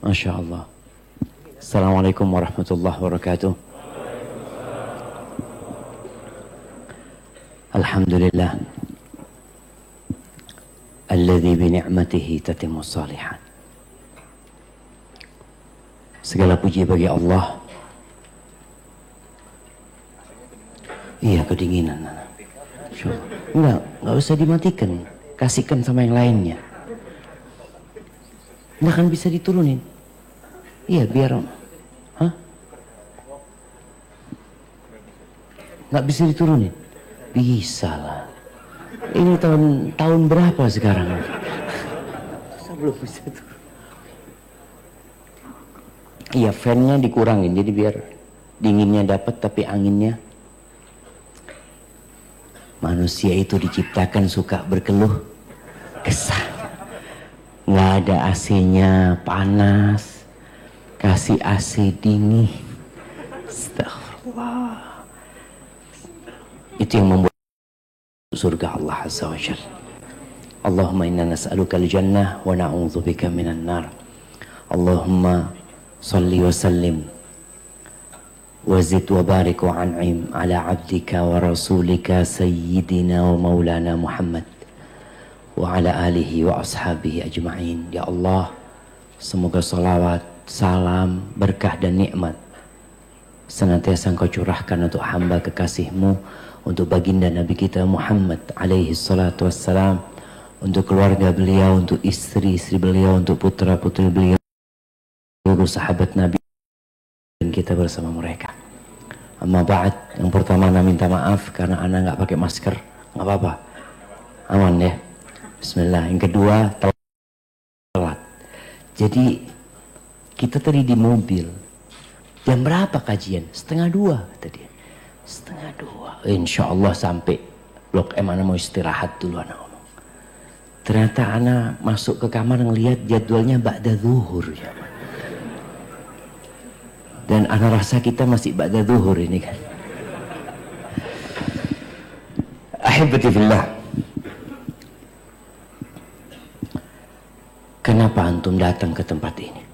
Masya Allah. Assalamualaikum warahmatullahi wabarakatuh. Alhamdulillah alladzi bi ni'matihi tatimmu shalihat. Segala puji bagi Allah. Iya, kedinginan. Enggak usah dimatikan. Kasihkan sama yang lainnya. Nggak akan bisa diturunin. Iya, biar nggak bisa diturunin. Bisa lah. Ini tahun berapa sekarang? Saya belum bisa turun. Iya, fan-nya dikurangin jadi biar dinginnya dapat tapi anginnya. Manusia itu diciptakan suka berkeluh kesah. Nggak ada AC-nya panas, kasih AC dingin. Astagfirullah. Itu yang membuat surga Allah Azza wa Jalla. Allahumma inna nas'aluka al-jannah wa na'udzubika minan nar. Allahumma salli wa sallim wa zid wa barik wa an'im ala abdika wa rasulika sayyidina wa maulana Muhammad wa ala alihi wa ashabihi ajma'in. Ya Allah, semoga salawat, salam, berkah dan nikmat senantiasa Engkau curahkan untuk hamba kekasih-Mu, untuk baginda Nabi kita Muhammad alaihi salatu wassalam, untuk keluarga beliau, untuk istri-istri beliau, untuk putra-putri beliau, seluruh sahabat Nabi dan kita bersama mereka. Amma ba'd, yang pertama Ana minta maaf karena Ana nggak pakai masker. Nggak apa-apa, aman ya. Bismillah. Yang kedua, telat. Jadi kita tadi di mobil. Jam berapa kajian? 1:30 kata dia. 1:30. Insya Allah sampai Blok M. Ana mau istirahat dulu, Ana ngomong. Ternyata Ana masuk ke kamar ngelihat jadwalnya ba'da zuhur ya. Dan Ana rasa kita masih ba'da zuhur ini kan. Ahibati fillah. Kenapa antum datang ke tempat ini?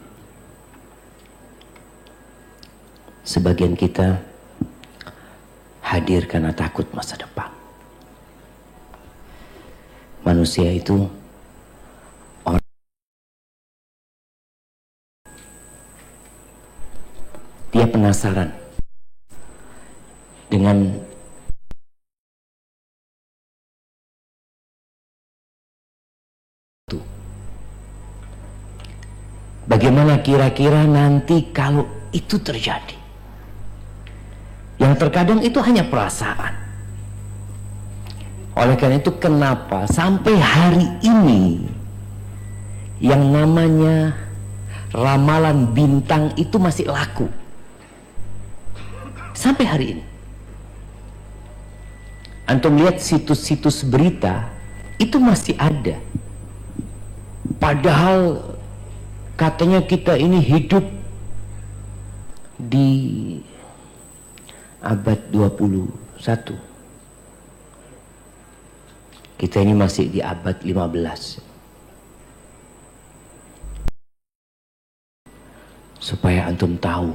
Sebagian kita hadir karena takut masa depan. Manusia itu dia penasaran dengan itu. Bagaimana kira-kira nanti kalau itu terjadi? Yang terkadang itu hanya perasaan. Oleh karena itu kenapa sampai hari ini yang namanya ramalan bintang itu masih laku. Sampai hari ini. Antum lihat situs-situs berita itu masih ada. Padahal katanya kita ini hidup di abad 21. Kita ini masih di abad 15. Supaya antum tahu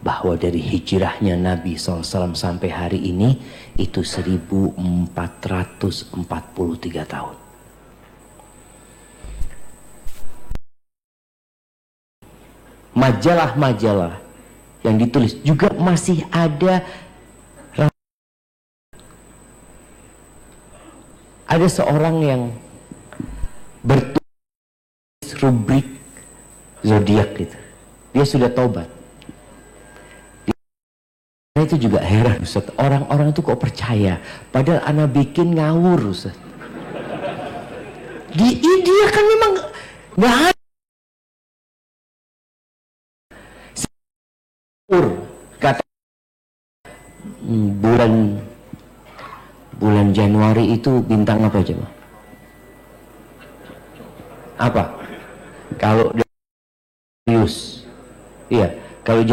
bahwa dari hijrahnya Nabi SAW sampai hari ini itu 1443 tahun. Majalah-majalah yang ditulis juga masih ada. Ada seorang yang bertulis rubrik zodiak gitu. Dia sudah taubat. Itu juga heran Ustaz. Orang-orang itu kok percaya padahal Ana bikin ngawur Ustaz. Dia kan memang nggak ada. Kata bulan Januari itu bintang apa coba? Apa? Kalau Aquarius, iya. Kalau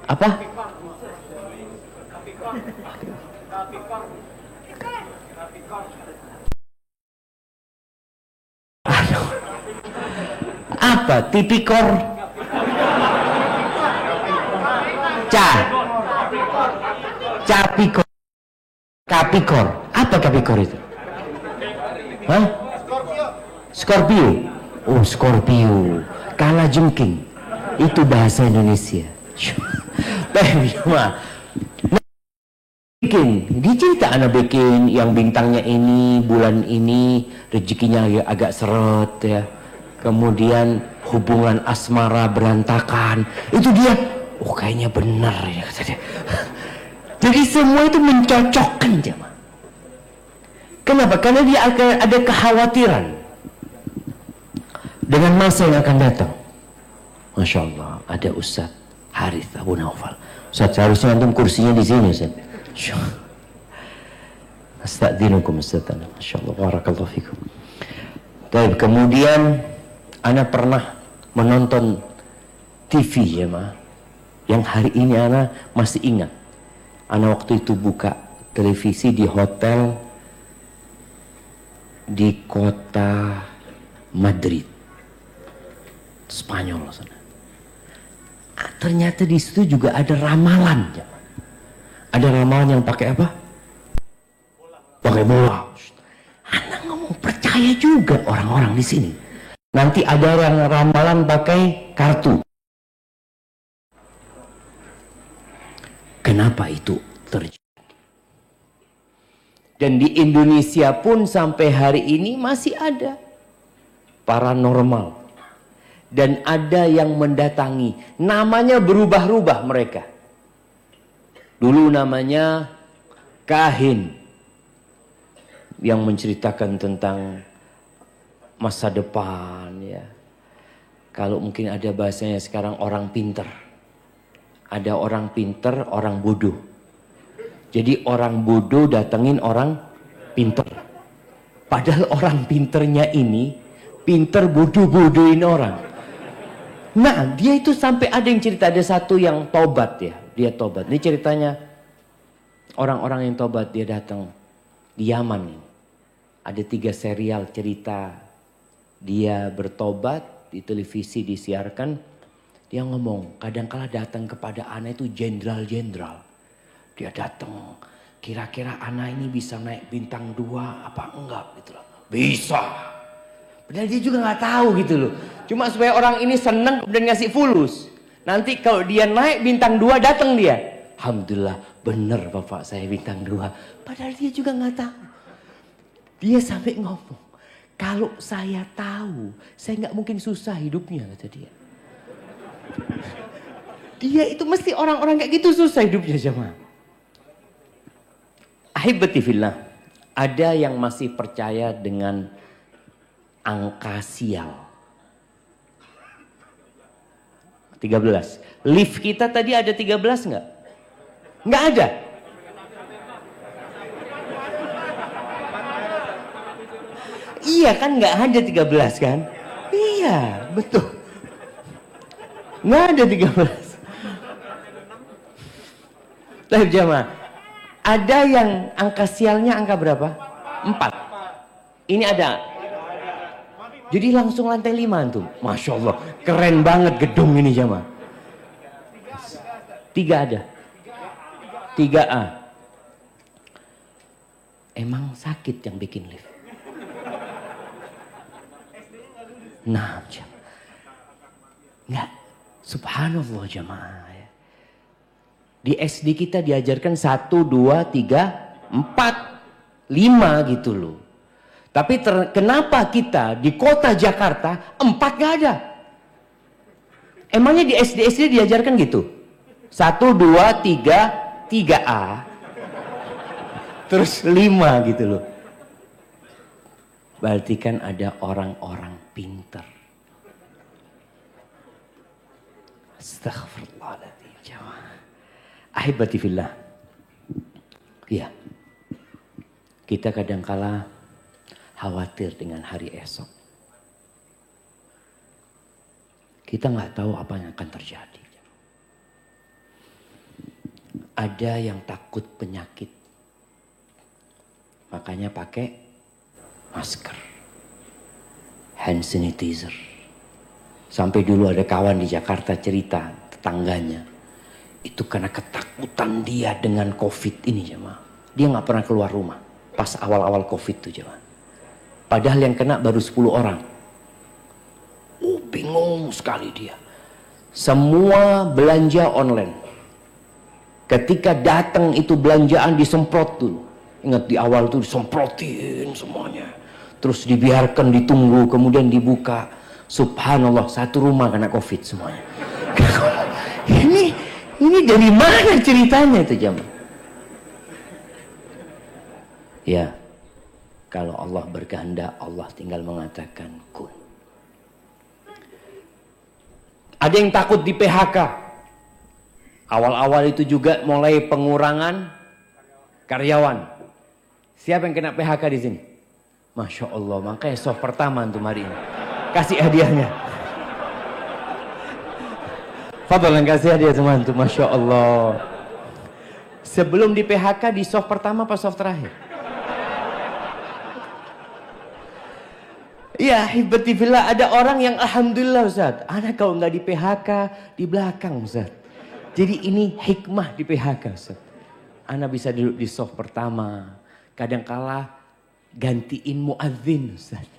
apa? Apa? Tipikor? Capikor? Kapikor? Apa kapikor itu? Hah? Scorpio. Oh, Scorpio. Kala jengking. Itu bahasa Indonesia. Dia cerita anak bikin yang bintangnya ini, bulan ini, rezekinya agak seret ya. Kemudian hubungan asmara berantakan. Itu dia, oh kayaknya benar ya kata dia. Jadi semua itu mencocokkan jemaah. Kenapa? Karena dia akan ada kekhawatiran dengan masa yang akan datang. Masya Allah, ada Ustaz Harith Abu Naufal. Ustaz, seharusnya antum kursinya di sini, Ustaz. Astagfirullahaladzim, Ustaz. Masya Allah, barakallahu fikum. Baik, kemudian ana pernah menonton TV ya ma, yang hari ini ana masih ingat. Ana waktu itu buka televisi di hotel di kota Madrid, Spanyol sana. Ternyata di situ juga ada ramalan. Ada ramalan yang pakai apa? Pakai bola. Anak ngomong percaya juga orang-orang di sini. Nanti ada yang ramalan pakai kartu. Kenapa itu terjadi? Dan di Indonesia pun sampai hari ini masih ada paranormal. Dan ada yang mendatangi. Namanya berubah-ubah mereka. Dulu namanya kahin. Yang menceritakan tentang masa depan ya. Kalau mungkin ada bahasanya sekarang orang pinter. Ada orang pinter, orang bodoh. Jadi orang bodoh datengin orang pinter. Padahal orang pinternya ini pinter bodoh-bodohin orang. Nah dia itu sampai ada yang cerita, ada satu yang tobat ya. Dia tobat. Ini ceritanya orang-orang yang tobat, dia datang di Yaman ini. Ada 3 serial cerita dia bertobat, di televisi disiarkan. Dia ngomong, kadang-kala datang kepada ana itu jenderal-jenderal. Dia datang, kira-kira ana ini bisa naik bintang 2 apa enggak gitu loh. Bisa. Padahal dia juga nggak tahu gitu loh. Cuma supaya orang ini seneng dan ngasih fulus. Nanti kalau dia naik bintang 2 datang dia. Alhamdulillah bener bapak saya bintang 2. Padahal dia juga nggak tahu. Dia sampai ngomong, kalau saya tahu, saya nggak mungkin susah hidupnya kata dia. Dia itu mesti orang-orang kayak gitu susah hidupnya jemaah. Ahibati fillah, ada yang masih percaya dengan angka sial. 13. Lift kita tadi ada 13 nggak? Nggak ada. Iya kan nggak ada 13 kan? Iya betul. Nggak ada 13. Tapi jemaah, ada yang angka sialnya angka berapa? 4. Ini ada. Jadi langsung lantai 5 tuh. Masya Allah, keren banget gedung ini jemaah. 3 ada. 3A. Emang sakit yang bikin lift. Nah, enggak. Subhanallah jemaah. Di SD kita diajarkan 1, 2, 3, 4, 5 gitu loh. Tapi kenapa kita di kota Jakarta 4 gak ada? Emangnya di SD diajarkan gitu? 1, 2, 3, 3A. Terus 5 gitu loh. Berarti kan ada orang-orang pinter. Astaghfirullahaladzim. Ahibati fillah. Ya. Kita kadangkala khawatir dengan hari esok. Kita nggak tahu apa yang akan terjadi. Ada yang takut penyakit. Makanya pakai masker, hand sanitizer, Sampai dulu ada kawan di Jakarta cerita, tetangganya. Itu karena ketakutan dia dengan COVID ini jemaah. Dia gak pernah keluar rumah. Pas awal-awal COVID itu jemaah. Padahal yang kena baru 10 orang. Bingung sekali dia. Semua belanja online. Ketika datang itu belanjaan disemprot dulu. Ingat di awal tuh disemprotin semuanya. Terus dibiarkan ditunggu, kemudian dibuka. Subhanallah, satu rumah kena COVID semuanya. Ini dari mana ceritanya itu jemaah? Ya, kalau Allah berkehendak, Allah tinggal mengatakan kun. Ada yang takut di PHK. Awal-awal itu juga mulai pengurangan karyawan. Siapa yang kena PHK di sini? Masya Allah, makanya soft pertama untuk hari ini. Kasih hadiahnya. Fadlan kasih hadiah teman-teman. Masya Allah. Sebelum di PHK di soft pertama apa soft terakhir? Ya, hibatifillah, ada orang yang alhamdulillah Ustaz. Anak kalau nggak di PHK di belakang Ustaz. Jadi ini hikmah di PHK Ustaz. Anak bisa duduk di soft pertama. Kadangkala gantiin muadzin Ustaz.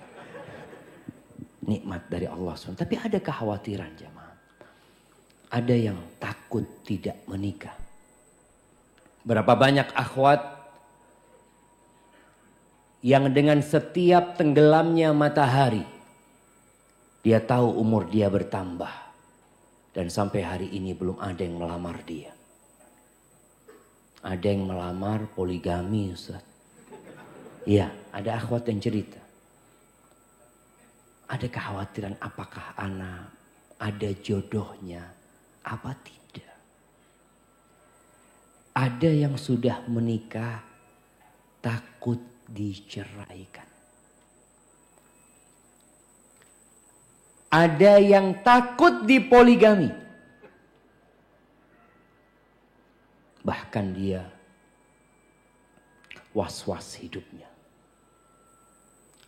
Nikmat dari Allah SWT. Tapi ada kekhawatiran jemaah. Ada yang takut tidak menikah. Berapa banyak akhwat yang dengan setiap tenggelamnya matahari, dia tahu umur dia bertambah. Dan sampai hari ini belum ada yang melamar dia. Ada yang melamar poligami Ustaz. Iya, ada akhwat yang cerita. Ada kekhawatiran apakah anak ada jodohnya apa tidak. Ada yang sudah menikah takut diceraikan. Ada yang takut dipoligami. Bahkan dia was-was hidupnya.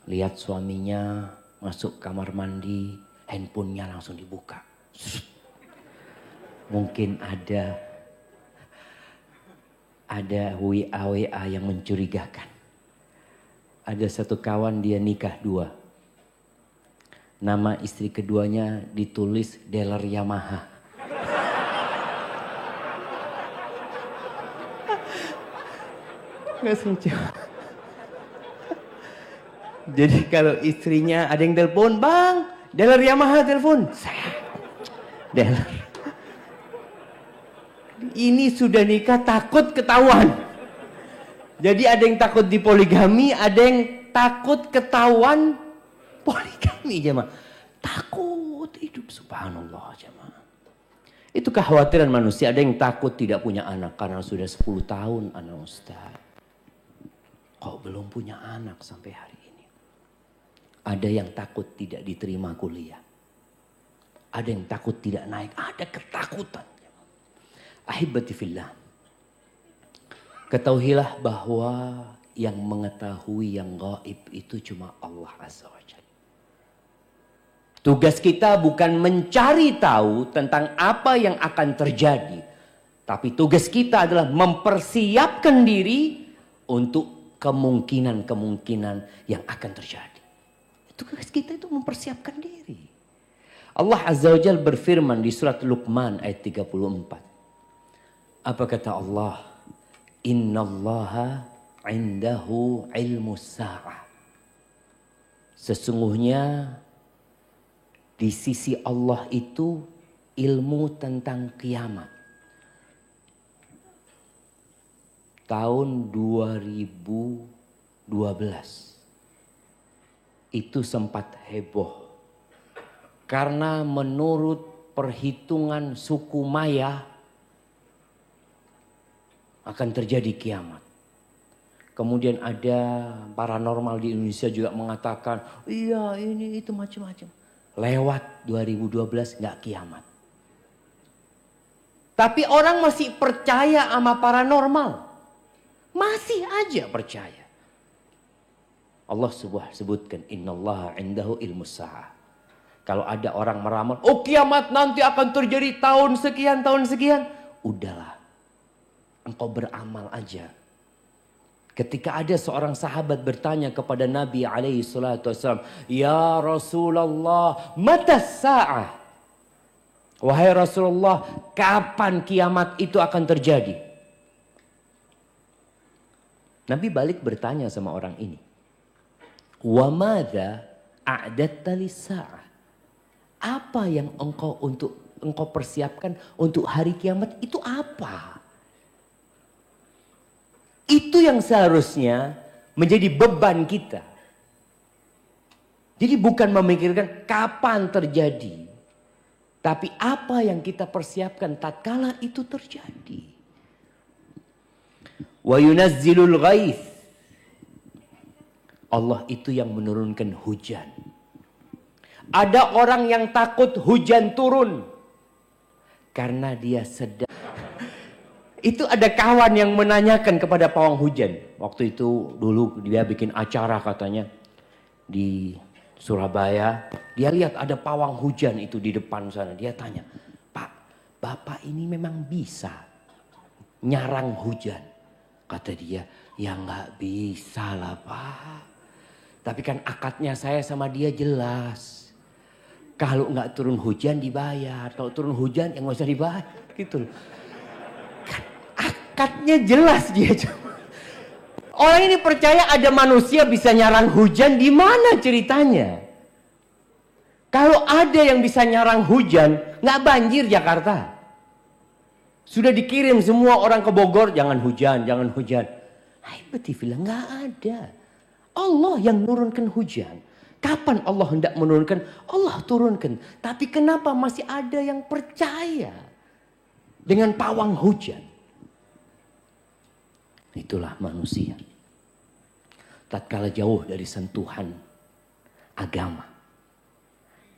Lihat suaminya masuk kamar mandi, handphonenya langsung dibuka. Mungkin ada WA yang mencurigakan. Ada satu kawan dia nikah 2. Nama istri keduanya ditulis dealer Yamaha. Nggak lucu. Jadi kalau istrinya ada yang telepon, bang, dealer Yamaha telepon. Dealer. Ini sudah nikah takut ketahuan. Jadi ada yang takut dipoligami, ada yang takut ketahuan poligami jemaah. Takut hidup subhanallah jemaah. Itu kekhawatiran manusia. Ada yang takut tidak punya anak karena sudah 10 tahun anak Ustaz. Kok belum punya anak sampai hari ini? Ada yang takut tidak diterima kuliah. Ada yang takut tidak naik. Ada ketakutan. Ahibati fillah. Ketahuilah bahwa yang mengetahui yang gaib itu cuma Allah Azza wa Jalla. Tugas kita bukan mencari tahu tentang apa yang akan terjadi. Tapi tugas kita adalah mempersiapkan diri untuk kemungkinan-kemungkinan yang akan terjadi. Tugas kita itu mempersiapkan diri. Allah Azza wa Jalla berfirman di surat Luqman ayat 34. Apa kata Allah? Innallaha indahu ilmu sa'ah. Sesungguhnya di sisi Allah itu ilmu tentang kiamat. Tahun 2012 itu sempat heboh. Karena menurut perhitungan suku Maya akan terjadi kiamat. Kemudian ada paranormal di Indonesia juga mengatakan, iya ini itu macam-macam. Lewat 2012 nggak kiamat. Tapi orang masih percaya sama paranormal. Masih aja percaya. Allah sebutkan innallaha indahu ilmu sa'ah. Kalau ada orang meramal, oh kiamat nanti akan terjadi tahun sekian, tahun sekian. Udahlah, engkau beramal aja. Ketika ada seorang sahabat bertanya kepada Nabi SAW, ya Rasulullah, mata sa'ah? Wahai Rasulullah, kapan kiamat itu akan terjadi? Nabi balik bertanya sama orang ini. Wa madza a'datta lis-sa'ah? Apa yang engkau persiapkan untuk hari kiamat itu apa? Itu yang seharusnya menjadi beban kita. Jadi bukan memikirkan kapan terjadi. Tapi apa yang kita persiapkan tatkala itu terjadi. Wa yunazzilul ghaith. Allah itu yang menurunkan hujan. Ada orang yang takut hujan turun. Karena dia sedang. Itu ada kawan yang menanyakan kepada pawang hujan. Waktu itu dulu dia bikin acara katanya. Di Surabaya. Dia lihat ada pawang hujan itu di depan sana. Dia tanya, Pak, Bapak ini memang bisa nyarang hujan? Kata dia, ya nggak bisa lah Pak. Tapi kan akadnya saya sama dia jelas. Kalau nggak turun hujan dibayar. Kalau turun hujan ya nggak usah dibayar. Gitu loh. Kan akadnya jelas dia. Orang ini percaya ada manusia bisa nyarang hujan. Di mana ceritanya? Kalau ada yang bisa nyarang hujan, nggak banjir Jakarta. Sudah dikirim semua orang ke Bogor, jangan hujan, jangan hujan. Betul bilang nggak ada. Allah yang menurunkan hujan. Kapan Allah hendak menurunkan? Allah turunkan. Tapi kenapa masih ada yang percaya dengan pawang hujan? Itulah manusia. Tatkala jauh dari sentuhan agama.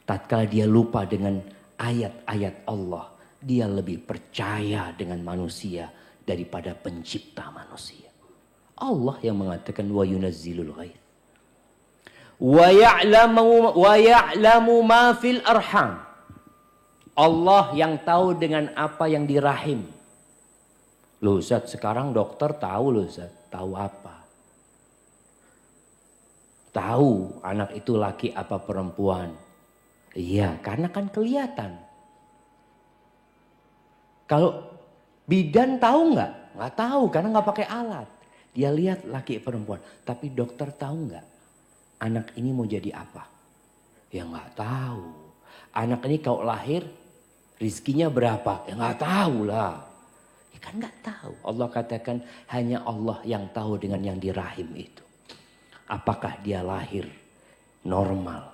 Tatkala dia lupa dengan ayat-ayat Allah. Dia lebih percaya dengan manusia daripada pencipta manusia. Allah yang mengatakan wa yunazzilul ghaith. Wa ya'lamu ma fil arham. Allah yang tahu dengan apa yang di rahim. Loh Ustaz, sekarang dokter tahu loh Ustaz. Tahu apa? Tahu anak itu laki apa perempuan. Iya, karena kan kelihatan. Kalau bidan tahu nggak? Nggak tahu karena nggak pakai alat. Dia lihat laki perempuan. Tapi dokter tahu nggak? Anak ini mau jadi apa? Ya nggak tahu. Anak ini kalau lahir rizkinya berapa? Ya nggak tahu lah. Ya kan nggak tahu. Allah katakan hanya Allah yang tahu dengan yang di rahim itu. Apakah dia lahir normal?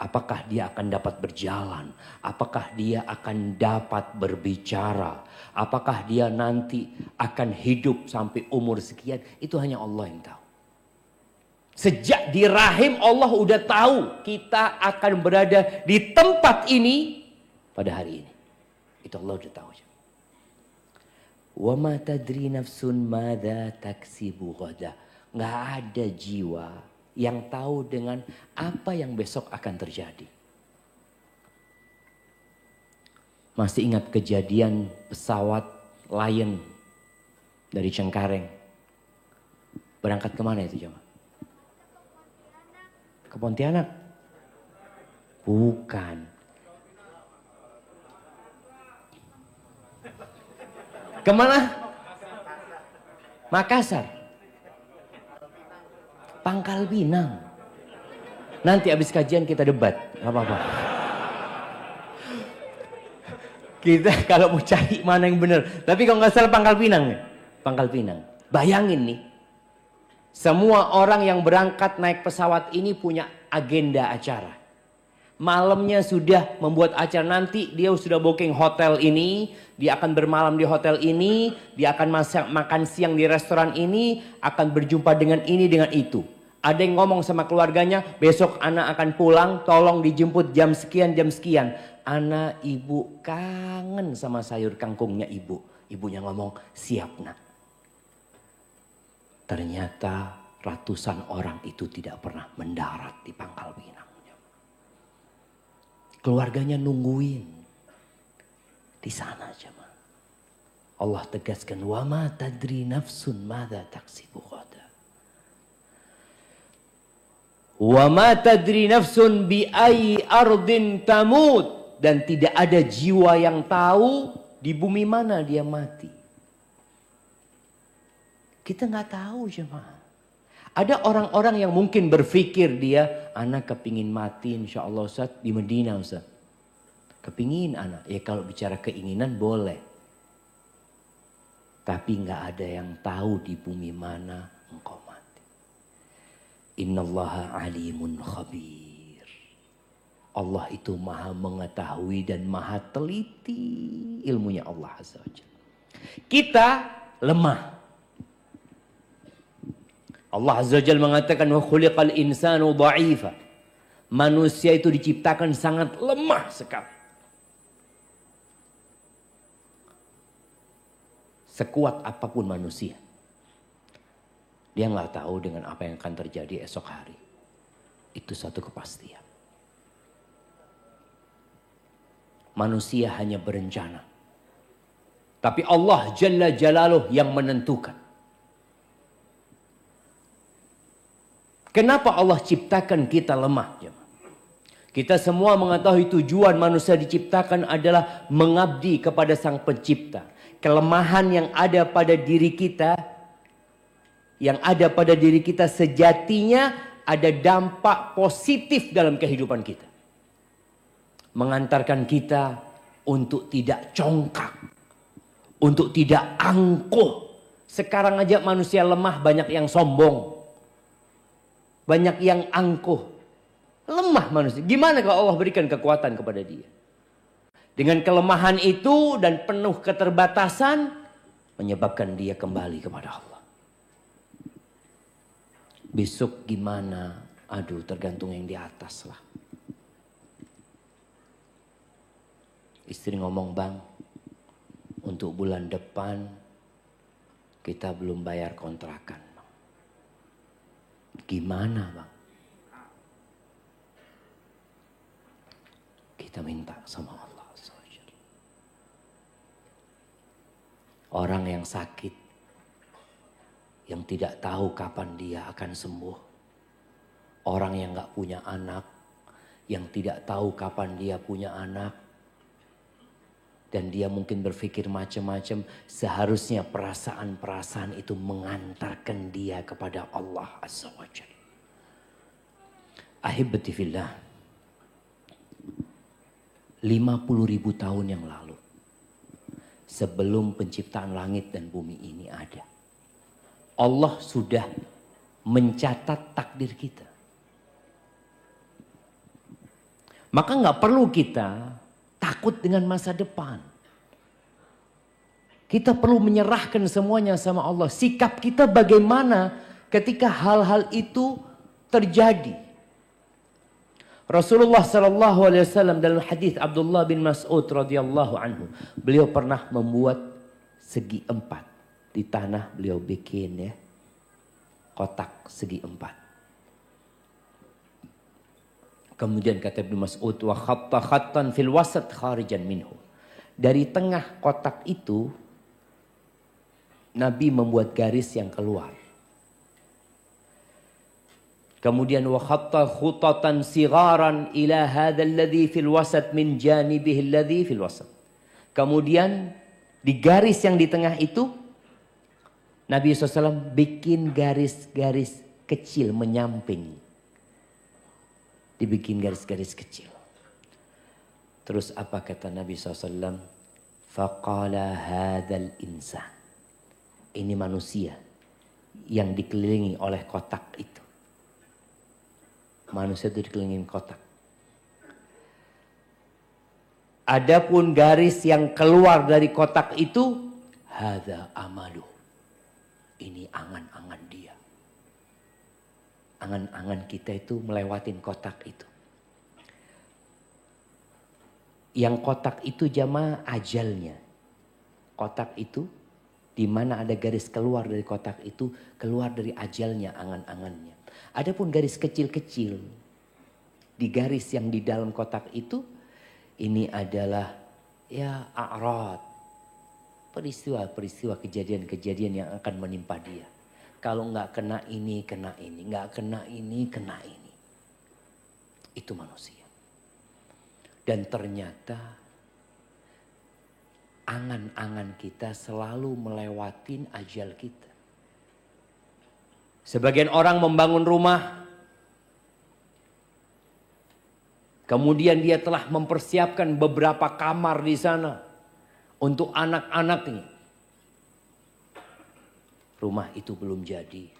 Apakah dia akan dapat berjalan? Apakah dia akan dapat berbicara? Apakah dia nanti akan hidup sampai umur sekian? Itu hanya Allah yang tahu. Sejak di rahim Allah udah tahu kita akan berada di tempat ini pada hari ini. Itu Allah udah tahu. Wa ma tadri nafsun madza taksibu ghada. Enggak ada jiwa yang tahu dengan apa yang besok akan terjadi. Masih ingat kejadian pesawat Lion dari Cengkareng. Berangkat kemana itu jemaah? Ke Pontianak? Bukan. Kemana? Makassar. Pangkal Pinang. Nanti habis kajian kita debat. Gak apa-apa. Kita kalau mau cari mana yang benar. Tapi kalau nggak salah Pangkal Pinang. Pangkal Pinang. Bayangin nih. Semua orang yang berangkat naik pesawat ini punya agenda acara. Malamnya sudah membuat acara, nanti dia sudah booking hotel ini. Dia akan bermalam di hotel ini. Dia akan makan siang di restoran ini. Akan berjumpa dengan ini, dengan itu. Ada yang ngomong sama keluarganya, besok anak akan pulang, tolong dijemput jam sekian, jam sekian. Anak ibu kangen sama sayur kangkungnya ibu. Ibunya ngomong, siap nak. Ternyata ratusan orang itu tidak pernah mendarat di Pangkal Pinang. Keluarganya nungguin. Di sana jemaah. Allah tegaskan, wa ma tadri nafsun madza taksibu ghadan. Wa ma tadri nafsun bi ayyi ardin tamut, dan tidak ada jiwa yang tahu di bumi mana dia mati. Kita nggak tahu jemaah. Ada orang-orang yang mungkin berpikir dia, anak kepingin mati insya Allah Ustaz di Medina Ustaz. Kepingin anak, ya kalau bicara keinginan boleh. Tapi nggak ada yang tahu di bumi mana engkau mati. Innallaha alimun khabir. Allah itu maha mengetahui dan maha teliti ilmunya Allah Azza wa Jalla. Kita lemah. Allah Azza wa Jalla mengatakan wa khuliqal insanu dha'ifa. Manusia itu diciptakan sangat lemah sekali. Sekuat apapun manusia, dia nggak tahu dengan apa yang akan terjadi esok hari. Itu satu kepastian. Manusia hanya berencana. Tapi Allah Jalla Jalaluh yang menentukan. Kenapa Allah ciptakan kita lemah? Kita semua mengetahui tujuan manusia diciptakan adalah mengabdi kepada Sang Pencipta. Kelemahan yang ada pada diri kita, sejatinya ada dampak positif dalam kehidupan kita. Mengantarkan kita untuk tidak congkak, untuk tidak angkuh. Sekarang aja manusia lemah, banyak yang sombong, banyak yang angkuh. Lemah manusia. Gimana kalau Allah berikan kekuatan kepada dia? Dengan kelemahan itu dan penuh keterbatasan, menyebabkan dia kembali kepada Allah. Besok gimana? Aduh, tergantung yang di atas lah. Istri ngomong, bang, untuk bulan depan kita belum bayar kontrakan. Gimana bang? Kita minta sama Allah. Orang yang sakit, yang tidak tahu kapan dia akan sembuh. Orang yang gak punya anak, yang tidak tahu kapan dia punya anak. Dan dia mungkin berpikir macam-macam. Seharusnya perasaan-perasaan itu mengantarkan dia kepada Allah Azza wa Jalla. Ahibati fillah. 50.000 tahun yang lalu, sebelum penciptaan langit dan bumi ini ada, Allah sudah mencatat takdir kita. Maka nggak perlu kita takut dengan masa depan. Kita perlu menyerahkan semuanya sama Allah. Sikap kita bagaimana ketika hal-hal itu terjadi? Rasulullah sallallahu alaihi wasallam dalam hadis Abdullah bin Mas'ud radhiyallahu anhu, beliau pernah membuat segi 4 di tanah. Beliau bikin ya kotak segi 4. Kemudian kata Ibnu Mas'ud, wa khatta khattan fil wasat kharijan minhu. Dari tengah kotak itu Nabi membuat garis yang keluar. Kemudian wa khatta khutatan sigharan ila hadzal ladzi fil wasat min janibihi alladzi fil wasat. Kemudian di garis yang di tengah itu Nabi SAW bikin garis-garis kecil menyamping. Dibikin garis-garis kecil. Terus apa kata Nabi SAW? Faqala hadzal insan. Ini manusia yang dikelilingi oleh kotak itu. Manusia itu dikelilingi kotak. Adapun garis yang keluar dari kotak itu, hadza amalu. Ini angan-angan dia. Angan-angan kita itu melewatin kotak itu. Yang kotak itu jamaah ajalnya. Kotak itu, di mana ada garis keluar dari kotak itu, keluar dari ajalnya, angan-angannya. Adapun garis kecil-kecil di garis yang di dalam kotak itu Ini adalah ya a'rad. Peristiwa-peristiwa, kejadian-kejadian yang akan menimpa dia. Kalau nggak kena ini, kena ini. Nggak kena ini, kena ini. Itu manusia. Dan ternyata angan-angan kita selalu melewatin ajal kita. Sebagian orang membangun rumah, kemudian dia telah mempersiapkan beberapa kamar di sana untuk anak-anaknya. Rumah itu belum jadi.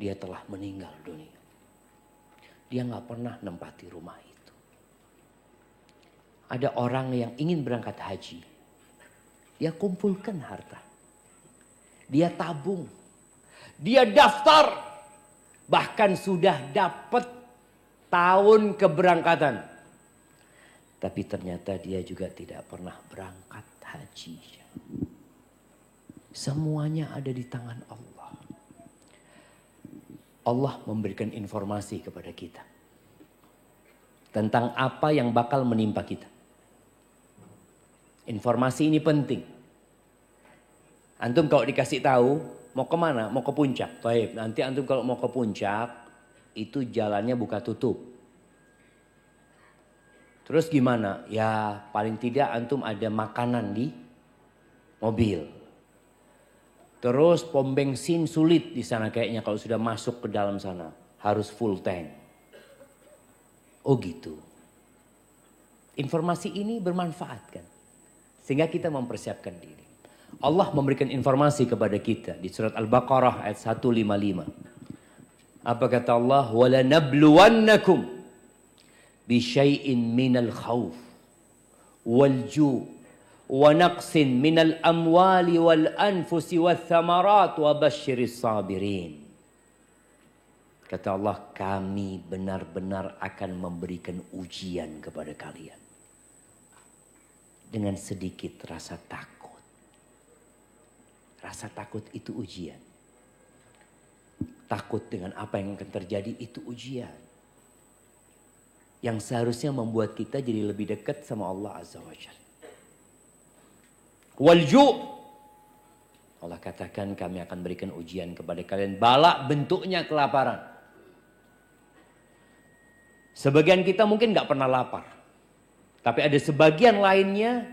Dia telah meninggal dunia. Dia nggak pernah nempati rumah itu. Ada orang yang ingin berangkat haji. Dia kumpulkan harta. Dia tabung. Dia daftar. Bahkan sudah dapat tahun keberangkatan. Tapi ternyata dia juga tidak pernah berangkat haji. Semuanya ada di tangan Allah. Allah memberikan informasi kepada kita. Tentang apa yang bakal menimpa kita. Informasi ini penting. Antum kalau dikasih tahu, mau kemana? Mau ke puncak. Baik, nanti antum kalau mau ke puncak, itu jalannya buka tutup. Terus gimana? Ya paling tidak antum ada makanan di mobil. Terus pom bensin sulit di sana kayaknya kalau sudah masuk ke dalam sana. Harus full tank. Oh gitu. Informasi ini bermanfaat kan? Sehingga kita mempersiapkan diri. Allah memberikan informasi kepada kita di surat Al-Baqarah ayat 155. Apa kata Allah? وَلَنَبْلُوَنَّكُمْ بِشَيْءٍ مِّنَ الْخَوْفِ وَالْجُوعِ وَنَقْصٍ مِّنَ الْأَمْوَالِ وَالْأَنْفُسِ وَالثَّمَرَاتِ وَبَشِّرِ الصَّابِرِينَ. Kata Allah, kami benar-benar akan memberikan ujian kepada kalian. Dengan sedikit rasa takut. Rasa takut itu ujian. Takut dengan apa yang akan terjadi itu ujian. Yang seharusnya membuat kita jadi lebih dekat sama Allah Azza wa Jalla. Walju'. Allah katakan kami akan berikan ujian kepada kalian. Bala bentuknya kelaparan. Sebagian kita mungkin gak pernah lapar. Tapi ada sebagian lainnya.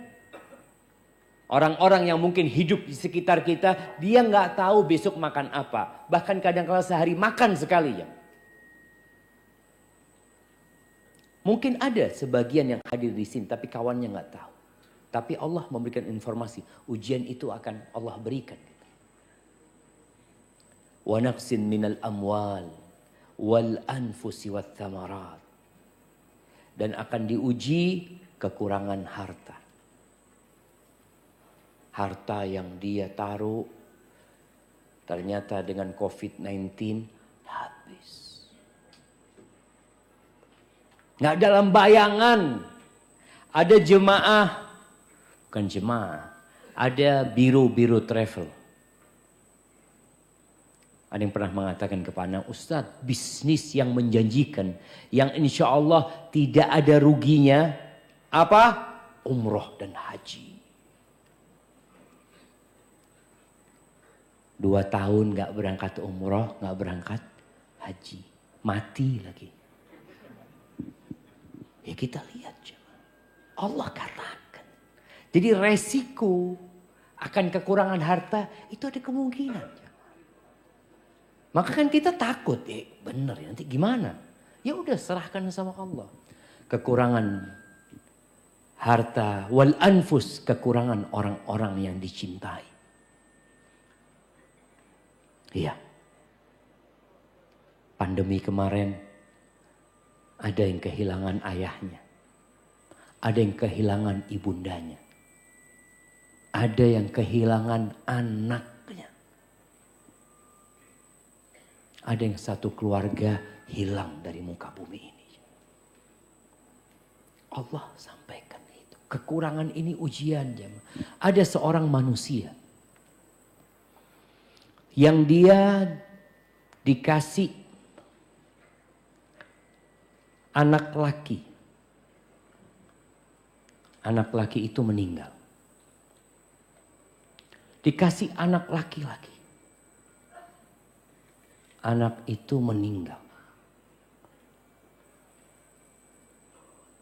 Orang-orang yang mungkin hidup di sekitar kita. Dia gak tahu besok makan apa. Bahkan kadang-kadang sehari makan sekali ya. Mungkin ada sebagian yang hadir di sini. Tapi kawannya gak tahu. Tapi Allah memberikan informasi. Ujian itu akan Allah berikan. Wa naqsin minal amwal. Wal anfusi wat thamarat. Dan akan diuji kekurangan harta. Harta yang dia taruh. Ternyata dengan COVID-19 habis. Nggak dalam bayangan. Ada jemaah. Bukan jemaah. Ada biro-biro travel. Ada yang pernah mengatakan kepada Ustadz, bisnis yang menjanjikan. Yang insya Allah tidak ada ruginya. Apa? Umroh dan haji. 2 tahun gak berangkat umroh, gak berangkat haji. Mati lagi. Ya kita lihat jemaah. Allah katakan. Jadi resiko akan kekurangan harta itu ada kemungkinan. Maka kan kita takut, bener ya nanti gimana? Ya udah serahkan sama Allah. Kekurangan harta wal anfus, kekurangan orang-orang yang dicintai. Iya. Pandemi kemarin ada yang kehilangan ayahnya. Ada yang kehilangan ibundanya. Ada yang kehilangan anaknya. Ada yang satu keluarga hilang dari muka bumi ini. Allah sampaikan itu. Kekurangan ini ujian. Ada seorang manusia. Yang dia dikasih anak laki. anak laki itu meninggal. Dikasih anak laki-laki. Anak itu meninggal.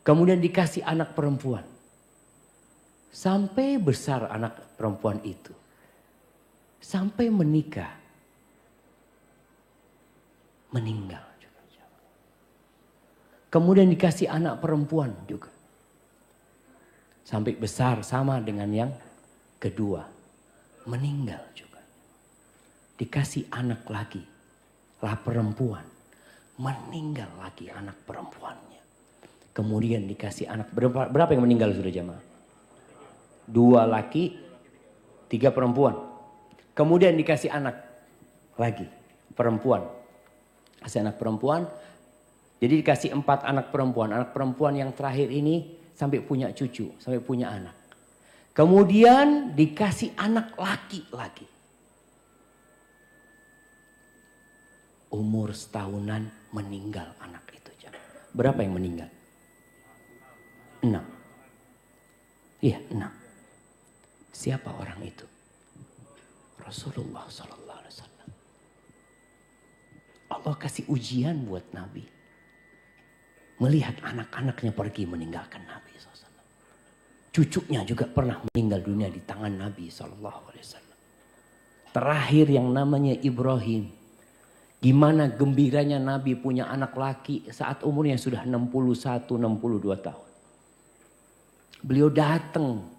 Kemudian dikasih anak perempuan. Sampai besar anak perempuan itu. Sampai menikah. Meninggal juga. Kemudian dikasih anak perempuan juga. Sampai besar sama dengan yang kedua. Meninggal juga. Dikasih anak lagi. Lah perempuan. Meninggal lagi anak perempuannya. Kemudian dikasih anak. Berapa yang meninggal sudah jamaah? 2 laki, 3 perempuan. Kemudian dikasih anak lagi. Perempuan. Kasih anak perempuan. Jadi dikasih 4 anak perempuan. Anak perempuan yang terakhir ini sampai punya cucu. Sampai punya anak. Kemudian dikasih anak laki lagi. Umur setahunan meninggal anak itu. Berapa yang meninggal? 6. Iya 6. Siapa orang itu? Rasulullah Sallallahu Alaihi Wasallam. Allah kasih ujian buat Nabi. Melihat anak-anaknya pergi meninggalkan Nabi SAW. Cucunya juga pernah meninggal dunia di tangan Nabi SAW. Terakhir yang namanya Ibrahim. Gimana gembiranya Nabi punya anak laki saat umurnya sudah 61-62 tahun. Beliau datang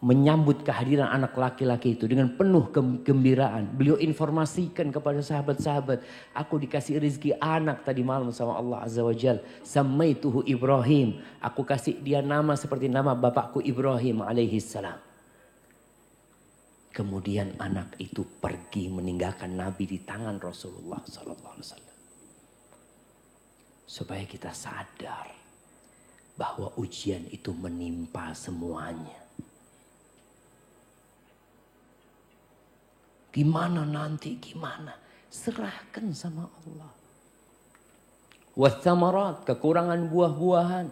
menyambut kehadiran anak laki-laki itu dengan penuh kegembiraan. Beliau informasikan kepada sahabat-sahabat, aku dikasih rezeki anak tadi malam sama Allah Azza wa Jal. Samaituhu Ibrahim. Aku kasih dia nama seperti nama bapakku Ibrahim alaihi salam. Kemudian anak itu pergi meninggalkan Nabi di tangan Rasulullah sallallahu alaihi wasallam. Supaya kita sadar bahwa ujian itu menimpa semuanya. Gimana nanti, gimana? Serahkan sama Allah. Wathamarat, kekurangan buah-buahan.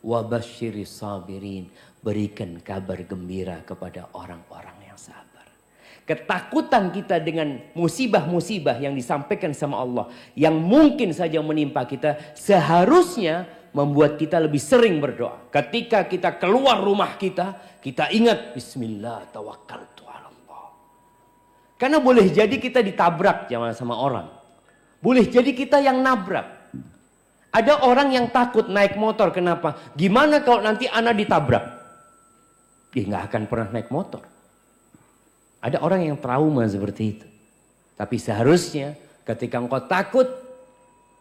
Wabasyiris sabirin, berikan kabar gembira kepada orang-orang yang sabar. Ketakutan kita dengan musibah-musibah yang disampaikan sama Allah, yang mungkin saja menimpa kita, seharusnya membuat kita lebih sering berdoa. Ketika kita keluar rumah kita ingat Bismillah tawakkaltu. Karena boleh jadi kita ditabrak jangan sama orang. Boleh jadi kita yang nabrak. Ada orang yang takut naik motor. Kenapa? Gimana kalau nanti anak ditabrak? Dia nggak akan pernah naik motor. Ada orang yang trauma seperti itu. Tapi seharusnya ketika engkau takut,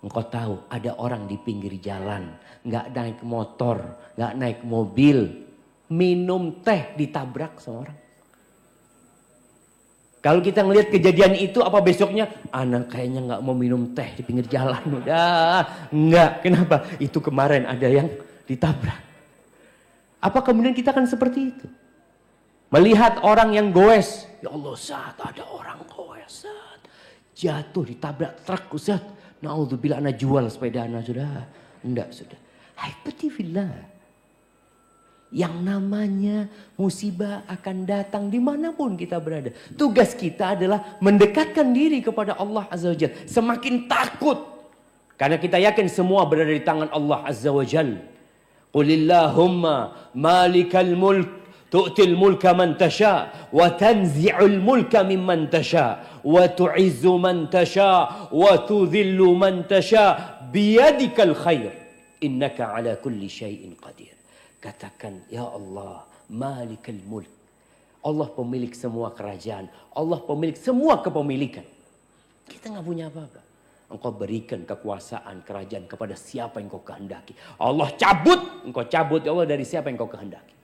engkau tahu ada orang di pinggir jalan. Nggak naik motor, nggak naik mobil. Minum teh ditabrak sama orang. Kalau kita ngelihat kejadian itu, apa besoknya? Anak kayaknya nggak mau minum teh di pinggir jalan. Udah, nggak. Kenapa? Itu kemarin ada yang ditabrak. Apa kemudian kita akan seperti itu? Melihat orang yang goes. Ya Allah, Ustaz, ada orang goes. Ustaz. Jatuh ditabrak truk, Ustaz. Na'udzubillah, anak jual sepeda anak sudah. Enggak, sudah. Haibati-fillah. Yang namanya musibah akan datang dimanapun kita berada. Tugas kita adalah mendekatkan diri kepada Allah Azza wa Jal. Semakin takut. Karena kita yakin semua berada di tangan Allah Azza wa Jal. Qulillahumma malikal mulk. Tu'til mulka man tasha. Wa tanzi'ul mulka mimman tasha. Wa tu'izzu man tasha. Wa tudhillu man tasha. Biyadikal khair. Innaka ala kulli syai'in qadir. Katakan, ya Allah, malikal mulk. Allah pemilik semua kerajaan. Allah pemilik semua kepemilikan. Kita nggak punya apa-apa. Engkau berikan kekuasaan kerajaan kepada siapa yang kau kehendaki. Allah cabut, engkau cabut ya Allah dari siapa yang kau kehendaki.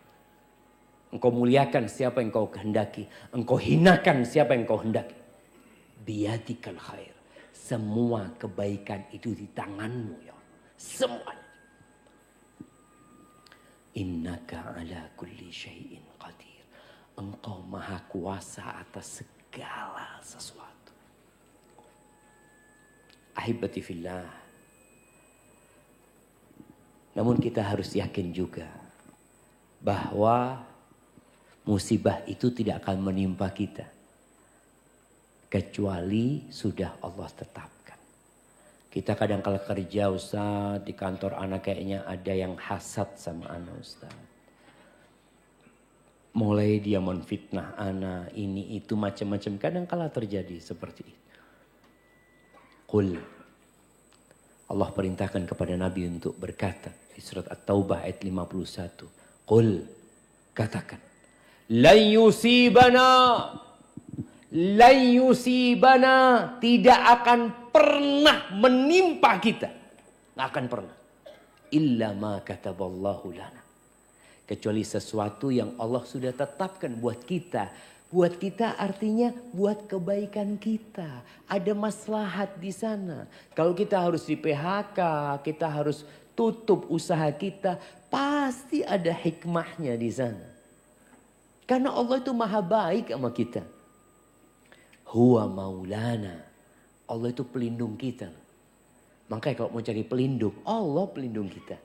Engkau muliakan siapa yang kau kehendaki. Engkau hinakan siapa yang kau hendaki. Biyadikal khair. Semua kebaikan itu di tanganmu ya Allah. Semuanya. Innaka ala kulli syai'in qadir. Engkau maha kuasa atas segala sesuatu. Ahibati fillah. Namun kita harus yakin juga bahwa musibah itu tidak akan menimpa kita kecuali sudah Allah tetapkan. Kita kadang kala kerja Ustaz, di kantor anak kayaknya ada yang hasad sama anak Ustaz. Mulai dia menfitnah anak, ini itu macam-macam, kadang kala terjadi seperti itu. Qul, Allah perintahkan kepada Nabi untuk berkata di surat At-Taubah ayat 51. Qul, katakan, lan yusibana, tidak akan pernah menimpa kita. Nggak akan pernah. Illa ma kataballahu lana. Kecuali sesuatu yang Allah sudah tetapkan buat kita. Buat kita artinya buat kebaikan kita. Ada maslahat di sana. Kalau kita harus di PHK, kita harus tutup usaha kita, pasti ada hikmahnya di sana. Karena Allah itu maha baik sama kita. Huwa maulana. Allah itu pelindung kita. Makanya kalau mau cari pelindung, Allah pelindung kita.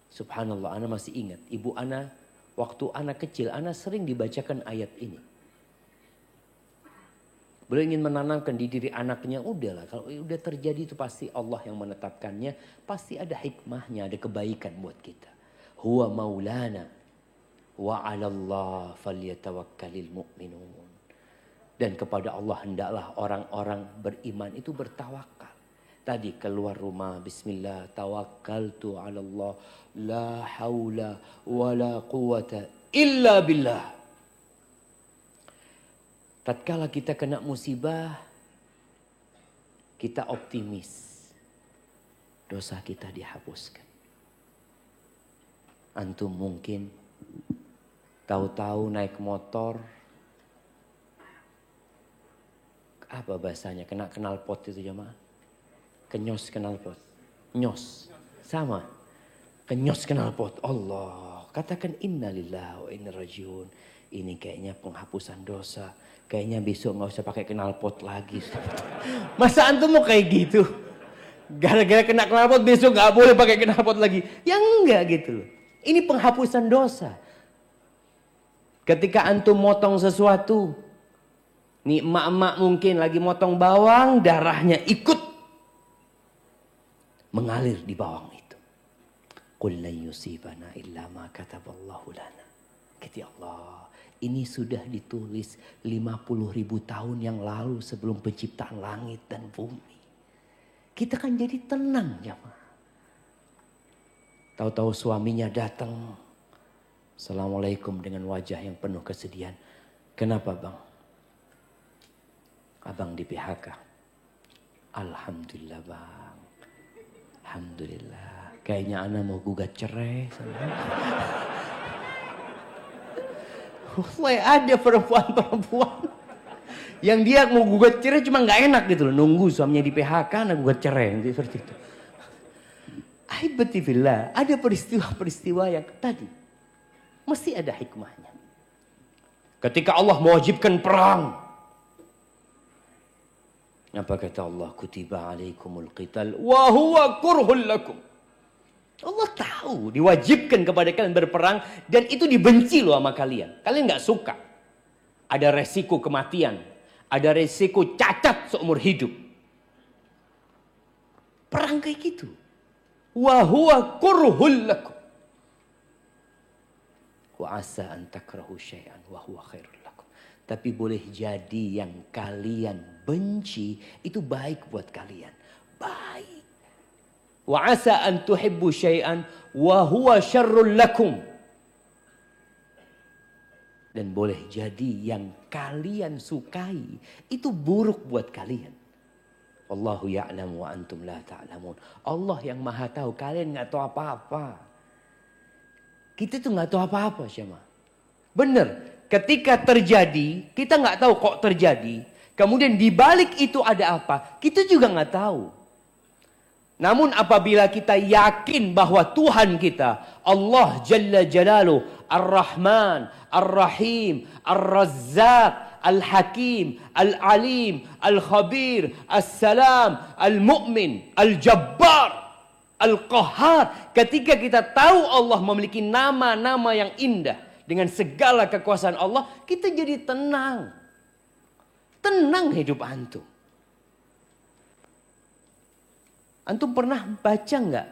Subhanallah, ana masih ingat. Ibu ana, waktu anak kecil, ana sering dibacakan ayat ini. Beliau ingin menanamkan di diri anaknya, udahlah. Kalau udah terjadi itu pasti Allah yang menetapkannya. Pasti ada hikmahnya, ada kebaikan buat kita. Huwa maulana. Wa 'alallah falyatawakkalul mu'minun. Dan kepada Allah hendaklah orang-orang beriman itu bertawakal. Tadi keluar rumah, bismillah, tawakkaltu 'ala Allah, la haula wala quwata illa billah. Tatkala kita kena musibah, kita optimis. Dosa kita dihapuskan. Antum mungkin tahu-tahu naik motor, apa bahasanya, kena knalpot itu jemaah? Kenyos knalpot. Nyos. Sama. Kenyos knalpot. Allah. Katakan innalillahi wa inna rajiun. Ini kayaknya penghapusan dosa. Kayaknya besok gak usah pakai knalpot lagi. Masa antum mau kayak gitu? Gara-gara kena knalpot besok gak boleh pakai knalpot lagi. Ya enggak gitu loh. Ini penghapusan dosa. Ketika antum motong sesuatu. Nih emak-emak mungkin lagi motong bawang. Darahnya ikut mengalir di bawang itu. Qul lan yusibana illa ma kataballahu lana. Kata Allah, ini sudah ditulis 50.000 tahun yang lalu sebelum penciptaan langit dan bumi. Kita kan jadi tenang jemaah. Tahu-tahu suaminya datang, Assalamualaikum dengan wajah yang penuh kesedihan. Kenapa bang? Abang di PHK. Alhamdulillah bang. Alhamdulillah. Kayaknya ana mau gugat cerai. Wah, ada perempuan-perempuan yang dia mau gugat cerai cuma nggak enak gitu loh. Nunggu suaminya di PHK, ana gugat cerai seperti itu. Aibatifillah, ada peristiwa-peristiwa yang tadi mesti ada hikmahnya. Ketika Allah mewajibkan perang, apa kata Allah? Kutiba alaikumul qital wa huwa kurhul lakum. Allah tahu diwajibkan kepada kalian berperang dan itu dibenci loh sama kalian. Kalian gak suka. Ada resiko kematian. Ada resiko cacat seumur hidup. Perang kayak gitu. Wa huwa kurhul lakum. Wa asa an takrahu syai'an wa huwa khairul lakum. Tapi boleh jadi yang kalian benci itu baik buat kalian. Baik. Wa asa an tuhibbu syai'an wa huwa syarrul lakum. Dan boleh jadi yang kalian sukai itu buruk buat kalian. Wallahu ya'lamu wa antum la ta'lamun. Allah yang maha tahu, kalian gak tahu apa-apa. Kita tuh gak tahu apa-apa Syama. Bener. Ketika terjadi, kita nggak tahu kok terjadi. Kemudian di balik itu ada apa? Kita juga nggak tahu. Namun apabila kita yakin bahwa Tuhan kita, Allah Jalla Jalaluh, Ar-Rahman, Ar-Rahim, Ar-Razzaq, Al-Hakim, Al-Alim, Al-Khabir, As-Salam, Al-Mu'min, Al-Jabbar. Al-Qahhar. Ketika kita tahu Allah memiliki nama-nama yang indah dengan segala kekuasaan Allah, kita jadi tenang. Tenang hidup antum. Antum pernah baca enggak?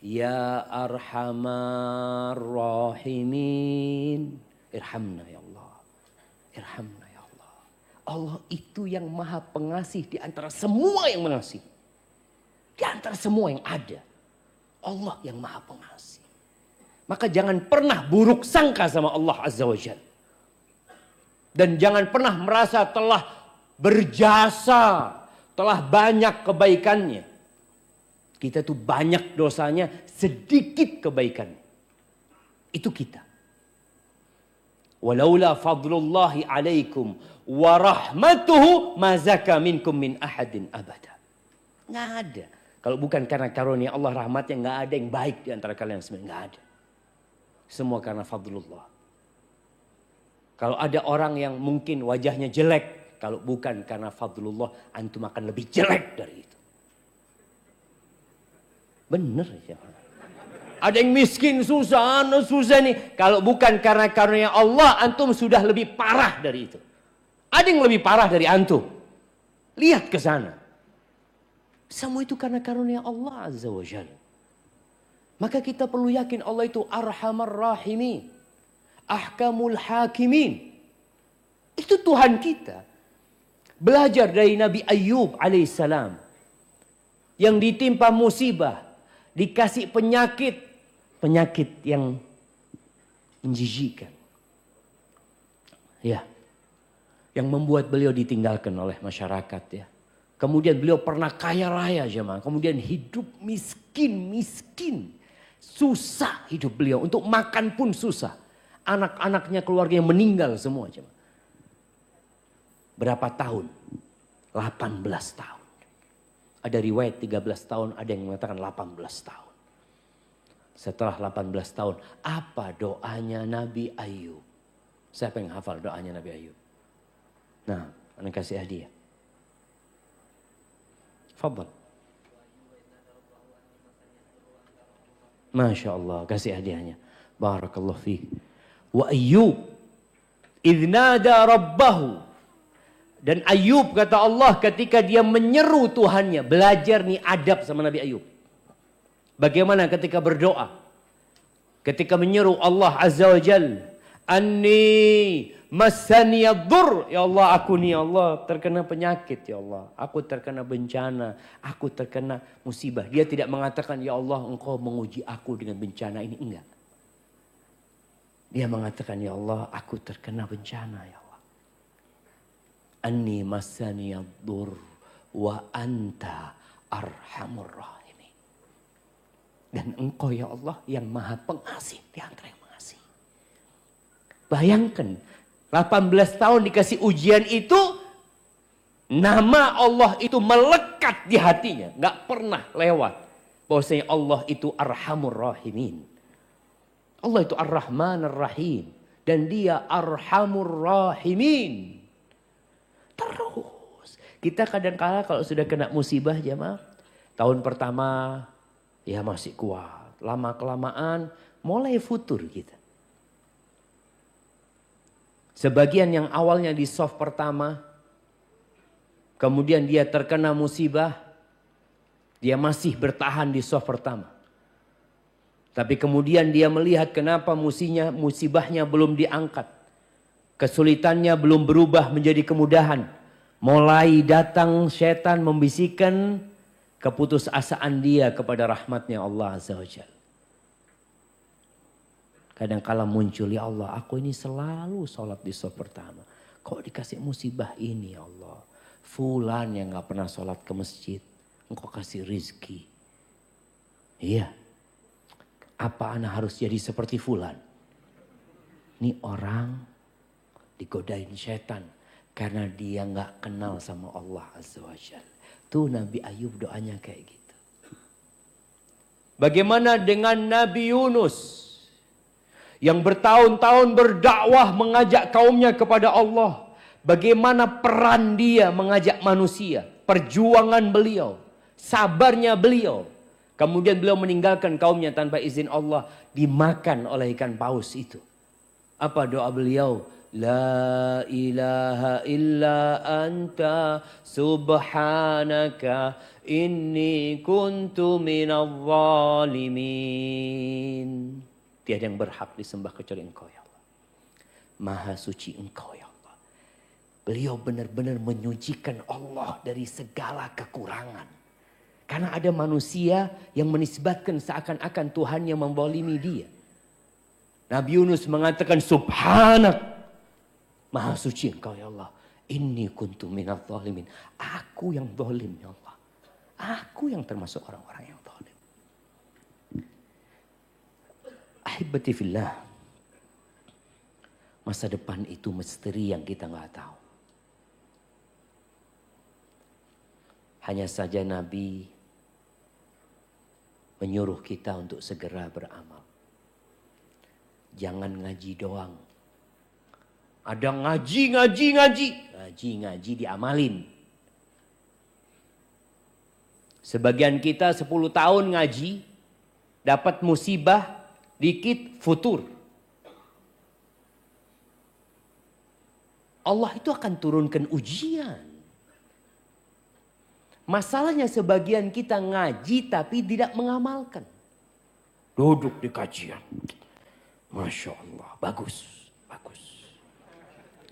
Ya Arhamar Rahimin. Irhamna ya Allah. Irhamna ya Allah. Allah itu yang maha pengasih di antara semua yang mengasihi. Di antara semua yang ada. Allah yang maha pengasih. Maka jangan pernah buruk sangka sama Allah Azza wa Jalla. Dan jangan pernah merasa telah berjasa. Telah banyak kebaikannya. Kita tuh banyak dosanya, sedikit kebaikan. Itu kita. Walaula fadlullahi alaikum wa rahmatuhu ma zaka minkum min ahadin abada. Nggak ada. Kalau bukan karena karunia Allah rahmatnya, nggak ada yang baik di antara kalian sebenarnya. Nggak ada. Semua karena fadlullah. Kalau ada orang yang mungkin wajahnya jelek, kalau bukan karena fadlullah, antum akan lebih jelek dari itu. Bener ya. Ada yang miskin, susah nih. Kalau bukan karena karunia Allah, antum sudah lebih parah dari itu. Ada yang lebih parah dari antum. Lihat ke sana. Semua itu karena karunia Allah Azza wa Jalla. Maka kita perlu yakin Allah itu Arhamar Rahimin. Ahkamul Hakimin. Itu Tuhan kita. Belajar dari Nabi Ayyub alaihissalam. Yang ditimpa musibah. Dikasih penyakit. Penyakit yang menjijikkan. Ya. Yang membuat beliau ditinggalkan oleh masyarakat ya. Kemudian beliau pernah kaya raya jemaah. Kemudian hidup miskin. Susah hidup beliau. Untuk makan pun susah. Anak-anaknya keluarganya meninggal semua jemaah. Berapa tahun? 18 tahun. Ada riwayat 13 tahun, ada yang mengatakan 18 tahun. Setelah 18 tahun, apa doanya Nabi Ayyub? Siapa yang hafal doanya Nabi Ayyub? Nah, anda kasih hadiah. Fadal. Masya Allah, kasih hadiahnya. Barakallahu fiik. Wa Ayyub idh nada rabbahu. Dan Ayyub kata Allah ketika dia menyeru Tuhannya. Belajar nih adab sama Nabi Ayyub. Bagaimana ketika berdoa. Ketika menyeru Allah Azza wa Jal. Anni masaniyadur. Ya Allah aku nih ya Allah terkena penyakit ya Allah. Aku terkena bencana. Aku terkena musibah. Dia tidak mengatakan ya Allah engkau menguji aku dengan bencana ini. Enggak. Dia mengatakan ya Allah aku terkena bencana ya Allah. Anni masaniyadur wa anta arhamur rahimin. Dan engkau ya Allah yang maha pengasih di antara yang mengasihi. Bayangkan 18 tahun dikasih ujian itu. Nama Allah itu melekat di hatinya. Gak pernah lewat. Bahwasanya Allah itu arhamur rahimin. Allah itu ar-Rahman ar-Rahim. Dan dia arhamur rahimin. Terus. Kita kadang-kala kalau sudah kena musibah jemaah. Tahun pertama ya masih kuat. Lama-kelamaan mulai futur kita. Sebagian yang awalnya di soft pertama. Kemudian dia terkena musibah. Dia masih bertahan di soft pertama. Tapi kemudian dia melihat kenapa musibahnya belum diangkat. Kesulitannya belum berubah menjadi kemudahan. Mulai datang setan membisikkan keputusasaan dia kepada rahmatnya Allah Azza wa Jalla. Kadang-kala muncul ya Allah aku ini selalu sholat di shaf pertama. Kok dikasih musibah ini ya Allah. Fulan yang gak pernah sholat ke masjid. Engkau kasih rizki. Iya. Apa ana harus jadi seperti fulan? Ini orang digodain setan karena dia nggak kenal sama Allah Azza wa Jalla. Tuh Nabi Ayyub doanya kayak gitu. Bagaimana dengan Nabi Yunus yang bertahun-tahun berdakwah mengajak kaumnya kepada Allah? Bagaimana peran dia mengajak manusia, perjuangan beliau, sabarnya beliau. Kemudian beliau meninggalkan kaumnya tanpa izin Allah. Dimakan oleh ikan paus itu. Apa doa beliau? La ilaha illa anta subhanaka inni kuntu minadh zalimin. Tiada yang berhak disembah kecuali Engkau ya Allah. Maha suci Engkau ya Allah. Beliau benar-benar menyucikan Allah dari segala kekurangan. Karena ada manusia yang menisbatkan seakan-akan Tuhan yang membolimi dia. Nabi Yunus mengatakan subhanak. Maha suci Engkau ya Allah. Inni kuntu minadh zalimin. Aku yang zalim ya Allah. Aku yang termasuk orang-orang yang zalim. Ahibati fillah. Masa depan itu misteri yang kita nggak tahu. Hanya saja Nabi menyuruh kita untuk segera beramal. Jangan ngaji doang. Ada ngaji diamalin. Sebagian kita 10 tahun ngaji, dapat musibah, dikit futur. Allah itu akan turunkan ujian. Masalahnya sebagian kita ngaji tapi tidak mengamalkan. Duduk di kajian. Masya Allah, bagus.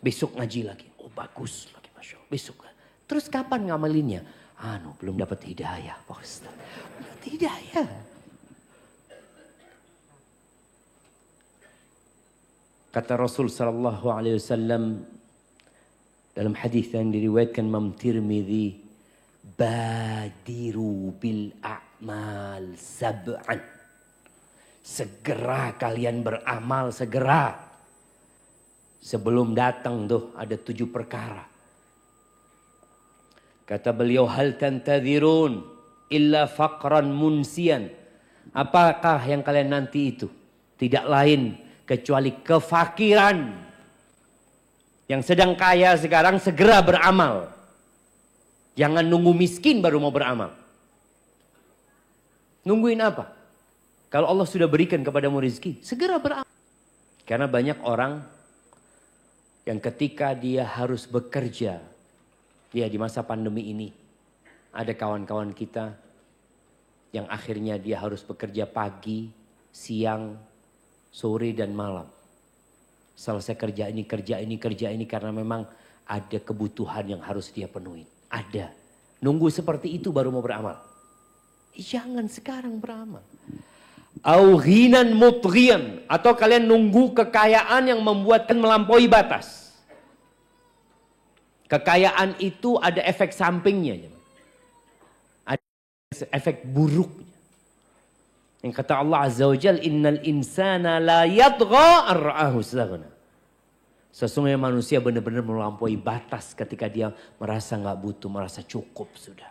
Besok ngaji lagi. Oh bagus lagi, Masya Allah. Besok. Terus kapan ngamalinnya? Belum dapat hidayah, Pak Ustaz. Dapat hidayah. Kata Rasul sallallahu alaihi wasallam dalam hadis yang diriwayatkan Imam Tirmidzi, badiru bil a'mal sab'an. Segera kalian beramal, segera. Sebelum datang tuh ada 7 perkara. Kata beliau, hal tantadhirun illa faqran munsian. Apakah yang kalian nanti itu? Tidak lain kecuali kefakiran. Yang sedang kaya sekarang segera beramal. Jangan nunggu miskin baru mau beramal. Nungguin apa? Kalau Allah sudah berikan kepadamu rezeki, segera beramal. Karena banyak orang yang ketika dia harus bekerja, dia di masa pandemi ini, ada kawan-kawan kita yang akhirnya dia harus bekerja pagi, siang, sore dan malam. Selesai kerja ini karena memang ada kebutuhan yang harus dia penuhi. Ada. Nunggu seperti itu baru mau beramal. Jangan sekarang beramal. Au ghinan mutghiyan, atau kalian nunggu kekayaan yang membuatkan melampaui batas. Kekayaan itu ada efek sampingnya. Ada efek buruknya. Yang kata Allah Azza wa Jalla, innal insana la yatgha ar-ra'ahu istaghna. Sesungguhnya manusia benar-benar melampaui batas ketika dia merasa nggak butuh, merasa cukup sudah.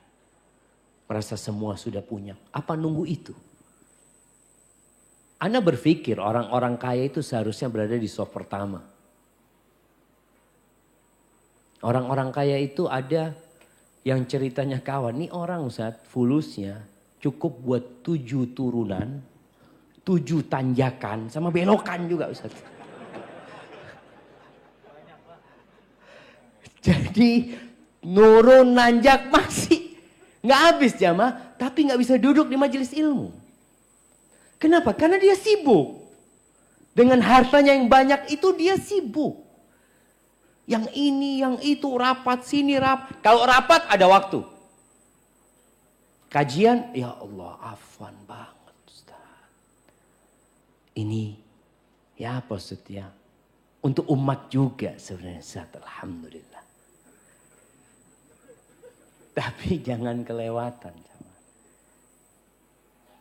Merasa semua sudah punya. Apa nunggu itu? Anda berpikir orang-orang kaya itu seharusnya berada di soft pertama. Orang-orang kaya itu ada yang ceritanya kawan. Nih orang Ustaz, fulusnya cukup buat 7 turunan, 7 tanjakan, sama belokan juga Ustaz. Jadi nurun nanjak masih nggak habis jamaah, tapi nggak bisa duduk di majelis ilmu. Kenapa? Karena dia sibuk. Dengan hartanya yang banyak itu dia sibuk. Yang ini, yang itu, rapat sini, rapat. Kalau rapat ada waktu. Kajian, ya Allah, afwan banget Ustaz. Ini, ya apa Ustaz ya? Untuk umat juga sebenarnya Ustaz, alhamdulillah. Tapi jangan kelewatan.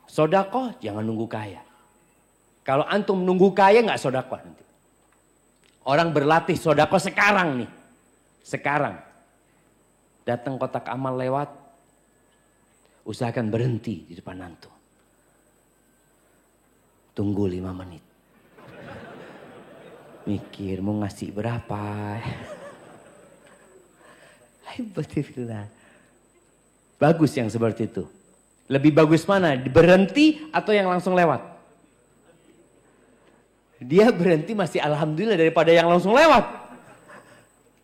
Sodakoh jangan nunggu kaya. Kalau antum nunggu kaya nggak sodakoh nanti. Orang berlatih sodakoh sekarang nih. Sekarang. Datang kotak amal lewat. Usahakan berhenti di depan antum. Tunggu 5 menit. Mikir mau ngasih berapa. Bagus yang seperti itu. Lebih bagus mana? Berhenti atau yang langsung lewat? Dia berhenti masih alhamdulillah daripada yang langsung lewat.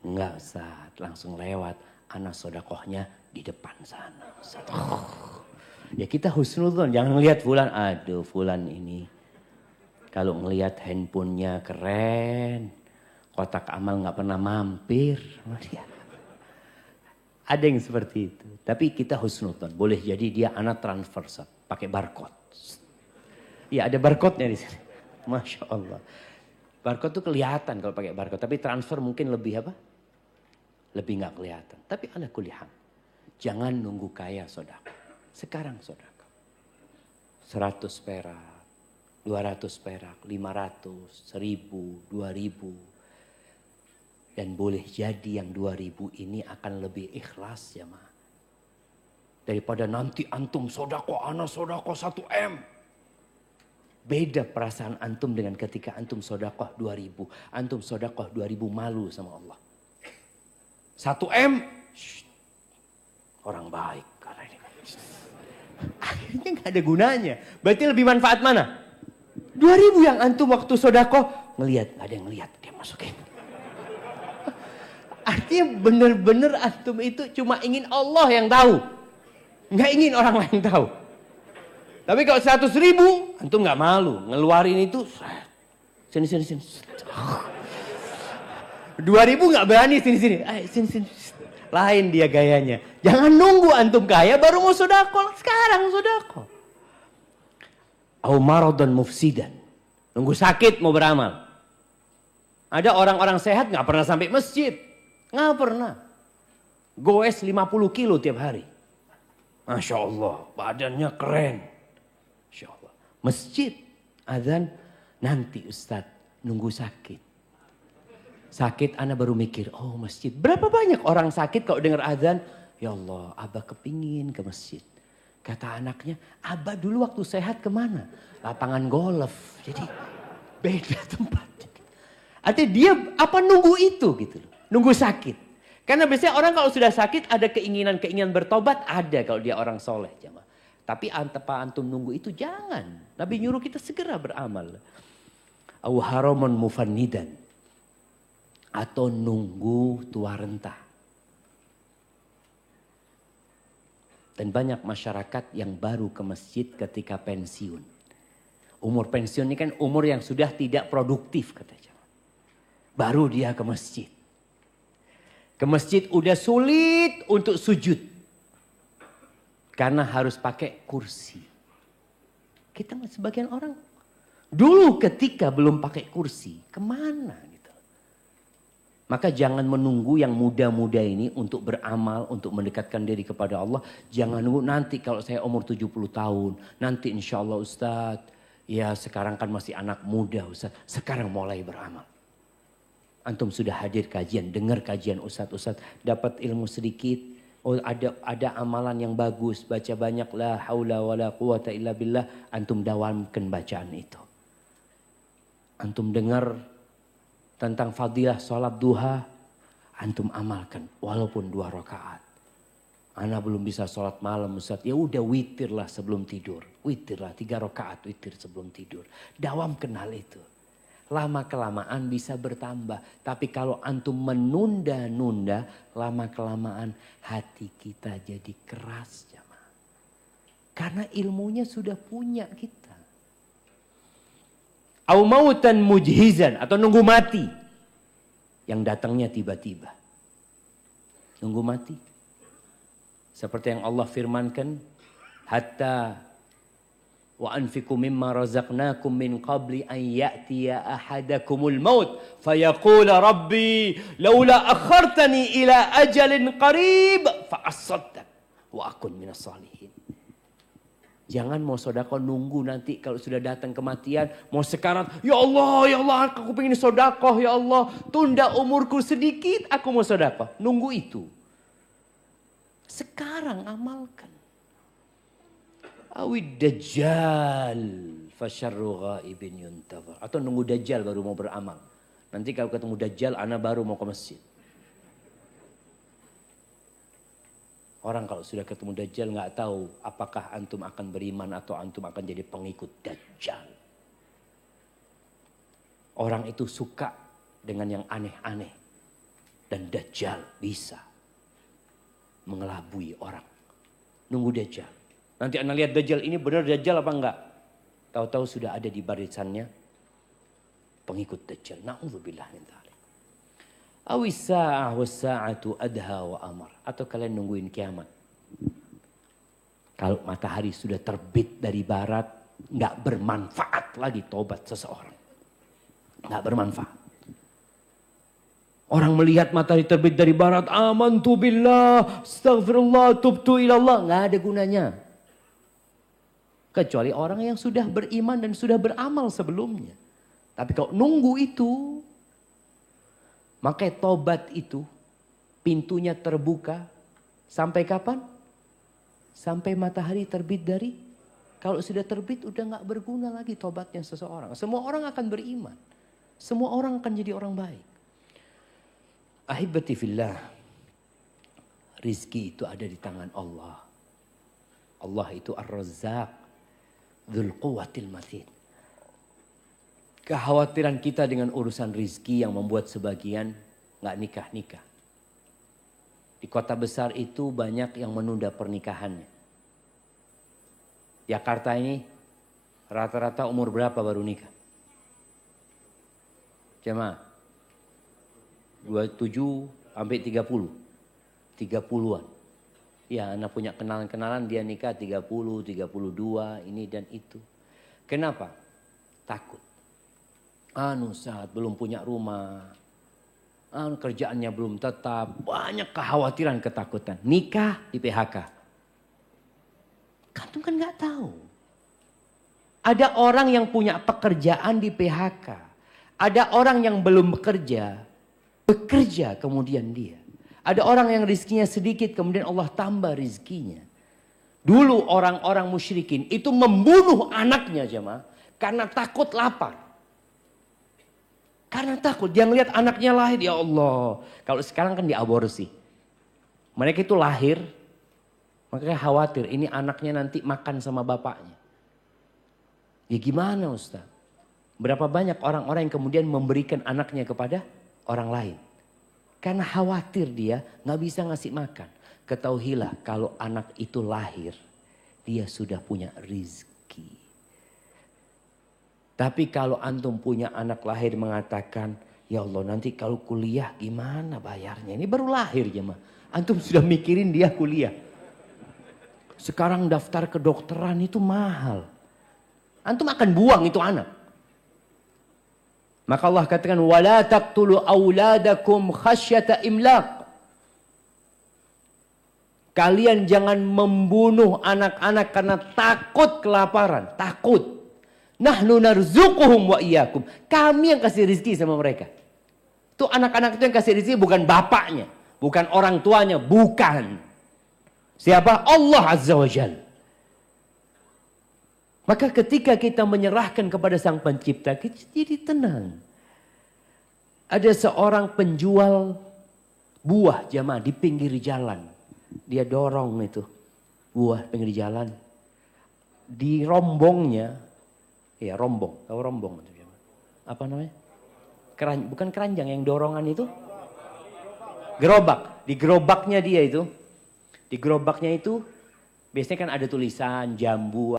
Enggak Ustaz, langsung lewat. Anak sodakohnya di depan sana. Ya kita husnudzon, jangan ngelihat fulan. Aduh fulan ini. Kalau ngelihat handphonenya keren. Kotak amal gak pernah mampir. Ada yang seperti itu. Tapi kita husnudzon. Boleh jadi dia anak transfer. Pakai barcode. Iya ada barcode-nya di sini. Masya Allah. Barcode tuh kelihatan kalau pakai barcode. Tapi transfer mungkin lebih apa? Lebih gak kelihatan. Tapi ala kulli hal. Jangan nunggu kaya sedekah. Sekarang sedekah. 100 perak. 200 perak. 500. 1000. 2000. Dan boleh jadi yang 2000 ini akan lebih ikhlas ya ma. Daripada nanti antum sodako, ana sodako 1 M. Beda perasaan antum dengan ketika antum sodakoh 2000. Antum sodakoh 2000 malu sama Allah. 1 M. Shh, orang baik. Akhirnya gak ada gunanya. Berarti lebih manfaat mana? 2000 yang antum waktu sodakoh. Ngelihat, ada yang ngelihat. Dia masukin. Artinya benar-benar antum itu cuma ingin Allah yang tahu. Nggak ingin orang lain tahu. Tapi kalau 100.000, antum nggak malu. Ngeluarin itu. Sini. 2.000 nggak berani sini. Sini. Lain dia gayanya. Jangan nunggu antum kaya baru mau sedekah. Sekarang sedekah. Au maradan mufsidan. Nunggu sakit mau beramal. Ada orang-orang sehat nggak pernah sampai masjid. Nggak pernah. Goes 50 kilo tiap hari. Masya Allah. Badannya keren. Masya Allah. Masjid. Azan. Nanti Ustadz. Nunggu sakit. Sakit anak baru mikir. Oh masjid. Berapa banyak orang sakit kalau dengar azan. Ya Allah. Abah kepingin ke masjid. Kata anaknya. Abah dulu waktu sehat kemana? Lapangan golf. Jadi beda tempat. Artinya dia apa nunggu itu gitu loh. Nunggu sakit. Karena biasanya orang kalau sudah sakit ada keinginan bertobat. Ada kalau dia orang soleh. Jamaah. Tapi tanpa antum nunggu itu jangan. Nabi nyuruh kita segera beramal. Au haramun mufannidan. Atau nunggu tua renta. Dan banyak masyarakat yang baru ke masjid ketika pensiun. Umur pensiun ini kan umur yang sudah tidak produktif katanya. Baru dia ke masjid. Ke masjid udah sulit untuk sujud. Karena harus pakai kursi. Kita sebagian orang. Dulu ketika belum pakai kursi. Kemana gitu. Maka jangan menunggu yang muda-muda ini untuk beramal. Untuk mendekatkan diri kepada Allah. Jangan nunggu nanti kalau saya umur 70 tahun. Nanti insya Allah Ustadz. Ya sekarang kan masih anak muda Ustadz. Sekarang mulai beramal. Antum sudah hadir kajian, dengar kajian ustadz, dapat ilmu sedikit. Oh ada amalan yang bagus, baca banyak la haula wala quwata illa billah. Antum dawamkan bacaan itu. Antum dengar tentang fadilah sholat duha. Antum amalkan walaupun 2 rakaat. Ana belum bisa sholat malam Ustaz. Ya udah witirlah sebelum tidur. Witirlah 3 rakaat witir sebelum tidur. Dawamkan hal itu. Lama-kelamaan bisa bertambah. Tapi kalau antum menunda-nunda, lama-kelamaan hati kita jadi keras. Jamaah. Karena ilmunya sudah punya kita. Au mautan mujhizan. Atau nunggu mati. Yang datangnya tiba-tiba. Nunggu mati. Seperti yang Allah firmankan. Hatta wa anfiqu mimma razaqnakum min qabli an ya'tiya ahadakumul maut fayaqula rabbi laula akhartani ila ajalin qarib fa asaddaq wa akun minas salihin. Jangan mau sedekah nunggu nanti kalau sudah datang kematian mau sekarang ya Allah aku pengen sedekah ya Allah tunda umurku sedikit aku mau sedekah. Nunggu itu. Sekarang amalkan. Awid dajjal fasyarru ghaibin yuntazar. Atau nunggu dajjal baru mau beramal. Nanti kalau ketemu dajjal ana baru mau ke masjid. Orang kalau sudah ketemu Dajjal nggak tahu apakah antum akan beriman atau antum akan jadi pengikut Dajjal. Orang itu suka dengan yang aneh-aneh. Dan Dajjal bisa mengelabui orang. Nunggu Dajjal. Nanti anda lihat Dajjal ini benar Dajjal apa enggak? Tahu-tahu sudah ada di barisannya pengikut Dajjal. Na'udzubillah min dzalik. Awis sa'ah was sa'atu adha wa amar. Atau kalian nungguin kiamat. Kalau matahari sudah terbit dari barat, nggak bermanfaat lagi tobat seseorang. Nggak bermanfaat. Orang melihat matahari terbit dari barat, amantu billah, astaghfirullah, tubtu ilallah, nggak ada gunanya. Kecuali orang yang sudah beriman dan sudah beramal sebelumnya. Tapi kalau nunggu itu, maka tobat itu pintunya terbuka sampai kapan? Sampai matahari terbit dari, kalau sudah terbit udah nggak berguna lagi tobatnya seseorang. Semua orang akan beriman. Semua orang akan jadi orang baik. Ahibati fillah. Rizki itu ada di tangan Allah. Allah itu Ar-Razzaq. Dzul Quwwatil Matin. Kekhawatiran kita dengan urusan rizki yang membuat sebagian nggak nikah-nikah. Di kota besar itu banyak yang menunda pernikahannya. Jakarta ini rata-rata umur berapa baru nikah? Jemaah 27 sampai 30. 30-an. Ya, anak punya kenalan-kenalan dia nikah 30, 32, ini dan itu. Kenapa? Takut. Saat belum punya rumah. Kerjaannya belum tetap. Banyak kekhawatiran, ketakutan. Nikah di PHK. Kantum kan nggak tahu. Ada orang yang punya pekerjaan di PHK. Ada orang yang belum bekerja kemudian dia. Ada orang yang rizkinya sedikit kemudian Allah tambah rizkinya. Dulu orang-orang musyrikin itu membunuh anaknya jemaah karena takut lapar. Karena takut dia ngelihat anaknya lahir, ya Allah. Kalau sekarang kan diaborsi. Mereka itu lahir, makanya khawatir ini anaknya nanti makan sama bapaknya. Ya gimana Ustaz? Berapa banyak orang-orang yang kemudian memberikan anaknya kepada orang lain. Karena khawatir dia gak bisa ngasih makan. Ketahuilah kalau anak itu lahir, dia sudah punya rizki. Tapi kalau antum punya anak lahir mengatakan, ya Allah nanti kalau kuliah gimana bayarnya? Ini baru lahir jemaah. Antum sudah mikirin dia kuliah. Sekarang daftar kedokteran itu mahal. Antum akan buang itu anak. Maka Allah katakan wala taqtulu auladakum khasyata imlaq. Kalian jangan membunuh anak-anak karena takut kelaparan, takut. Nahnu narzuquhum wa iyyakum. Kami yang kasih rezeki sama mereka. Tuh anak-anak itu yang kasih rezeki bukan bapaknya, bukan orang tuanya, bukan. Siapa? Allah Azza wa Jalla. Maka ketika kita menyerahkan kepada Sang Pencipta, kita jadi tenang. Ada seorang penjual buah jamaah di pinggir jalan. Dia dorong itu buah pinggir jalan. Di rombongnya, ya rombong, tahu rombong itu apa namanya? Bukan keranjang yang dorongan itu? Gerobak. Di gerobaknya dia itu, di gerobaknya itu biasanya kan ada tulisan jambu.